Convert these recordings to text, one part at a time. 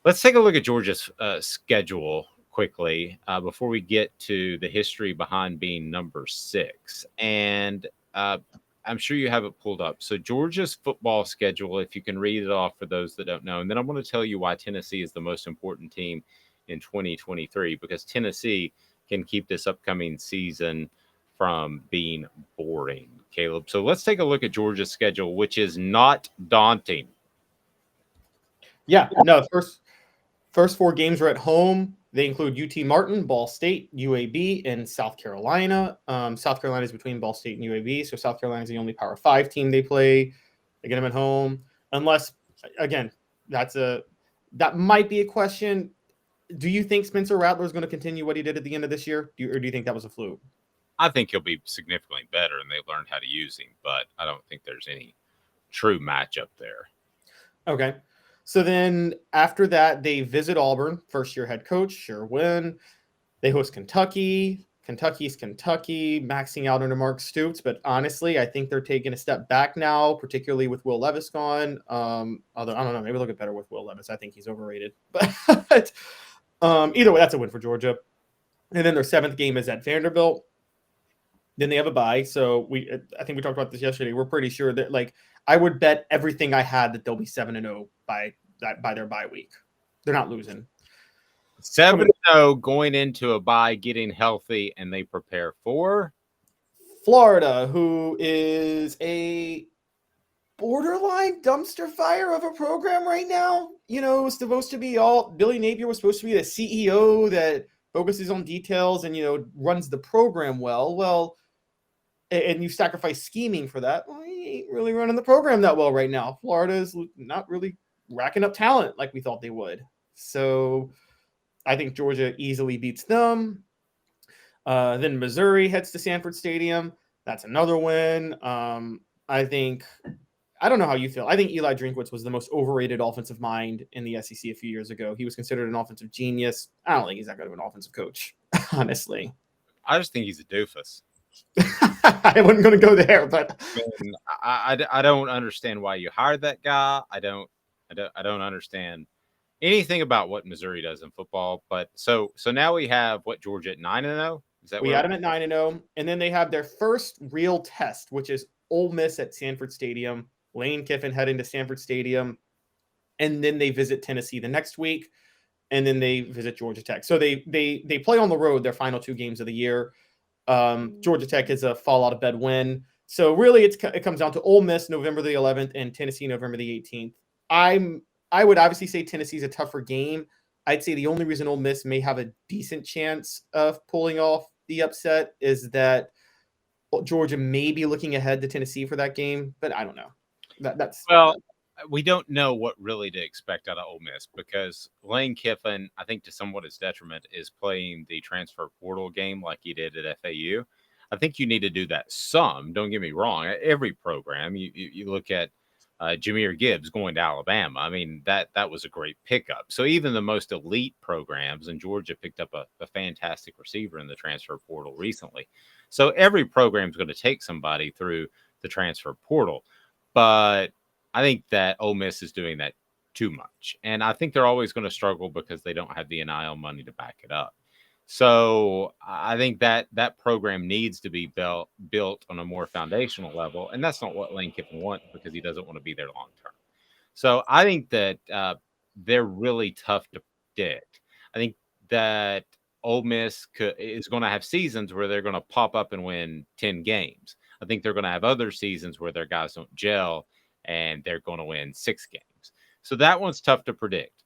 Let's take a look at Georgia's schedule quickly before we get to the history behind being number 6. And uh, I'm sure you have it pulled up. So, Georgia's football schedule, if you can read it off for those that don't know. And then I'm going to tell you why Tennessee is the most important team in 2023, because Tennessee can keep this upcoming season from being boring, Caleb. So, let's take a look at Georgia's schedule, which is not daunting. Yeah, no, first four games are at home. They include UT Martin, Ball State, UAB, and South Carolina. South Carolina is between Ball State and UAB, so South Carolina is the only Power Five team they play. They get them at home, unless again, that might be a question. Do you think Spencer Rattler is going to continue what he did at the end of this year, or do you think that was a fluke? I think he'll be significantly better, and they learned how to use him. But I don't think there's any true matchup there. Okay. So then after that, they visit Auburn, first year head coach, sure win. They host Kentucky. Kentucky's Kentucky, maxing out under Mark Stoops. But honestly, I think they're taking a step back now, particularly with Will Levis gone. Although I don't know, maybe they'll get better with Will Levis. I think he's overrated. But either way, that's a win for Georgia. And then their seventh game is at Vanderbilt. Then they have a bye. So I think we talked about this yesterday. We're pretty sure that I would bet everything I had that they'll be 7-0 by their bye week. They're not losing. 7-0 going into a bye, getting healthy, and they prepare for Florida, who is a borderline dumpster fire of a program right now. You know, it was supposed to be Billy Napier was supposed to be the CEO that focuses on details and, runs the program well. Well, and you sacrifice scheming for that. Well, he ain't really running the program that well right now. Florida is not really racking up talent like we thought they would. So I think Georgia easily beats them. Then Missouri heads to Sanford Stadium. That's another win. I don't know how you feel. I think Eli Drinkwitz was the most overrated offensive mind in the SEC a few years ago. He was considered an offensive genius. I don't think he's that good of an offensive coach, honestly. I just think he's a doofus. I wasn't going to go there, but I don't understand why you hired that guy. I don't understand anything about what Missouri does in football. But so now we have what, Georgia at 9-0. Is that we where had them at 9-0, and then they have their first real test, which is Ole Miss at Sanford Stadium. Lane Kiffin heading to Sanford Stadium, and then they visit Tennessee the next week, and then they visit Georgia Tech. So they play on the road their final two games of the year. Georgia Tech is a fall out of bed win. So really, it comes down to Ole Miss November the 11th and Tennessee November the 18th. I would obviously say Tennessee's a tougher game. I'd say the only reason Ole Miss may have a decent chance of pulling off the upset is that Georgia may be looking ahead to Tennessee for that game, but I don't know. well, we don't know what really to expect out of Ole Miss, because Lane Kiffin, I think to somewhat his detriment, is playing the transfer portal game like he did at FAU. I think you need to do that some. Don't get me wrong. Every program, you look at Jahmyr Gibbs going to Alabama. I mean, that was a great pickup. So even the most elite programs, and Georgia picked up a fantastic receiver in the transfer portal recently. So every program is going to take somebody through the transfer portal. But I think that Ole Miss is doing that too much. And I think they're always going to struggle because they don't have the NIL money to back it up. So I think that program needs to be built on a more foundational level. And that's not what Lane Kiffin wants, because he doesn't want to be there long term. So I think that they're really tough to predict. I think that Ole Miss is going to have seasons where they're going to pop up and win 10 games. I think they're going to have other seasons where their guys don't gel and they're going to win 6 games. So that one's tough to predict,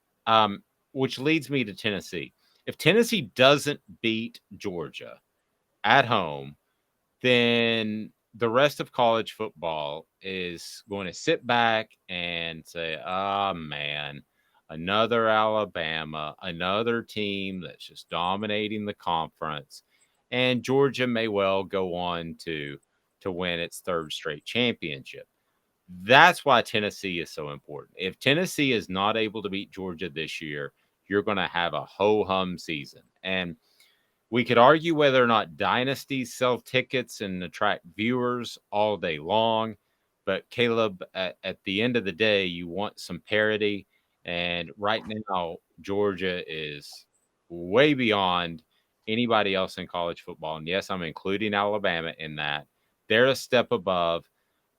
which leads me to Tennessee. If Tennessee doesn't beat Georgia at home, then the rest of college football is going to sit back and say, oh, man, another Alabama, another team that's just dominating the conference. And Georgia may well go on to win its third straight championship. That's why Tennessee is so important. If Tennessee is not able to beat Georgia this year, you're going to have a ho-hum season. And we could argue whether or not dynasties sell tickets and attract viewers all day long. But Caleb, at the end of the day, you want some parity. And right now, Georgia is way beyond anybody else in college football. And yes, I'm including Alabama in that. They're a step above.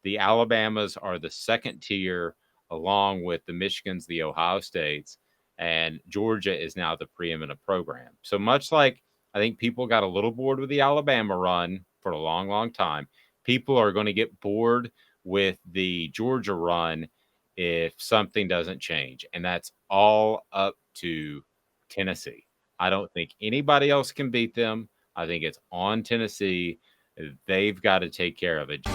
The Alabamas are the second tier, along with the Michigans, the Ohio States, and Georgia is now the preeminent program. So much like I think people got a little bored with the Alabama run for a long, long time, people are going to get bored with the Georgia run if something doesn't change. And that's all up to Tennessee. I don't think anybody else can beat them. I think it's on Tennessee. They've got to take care of it.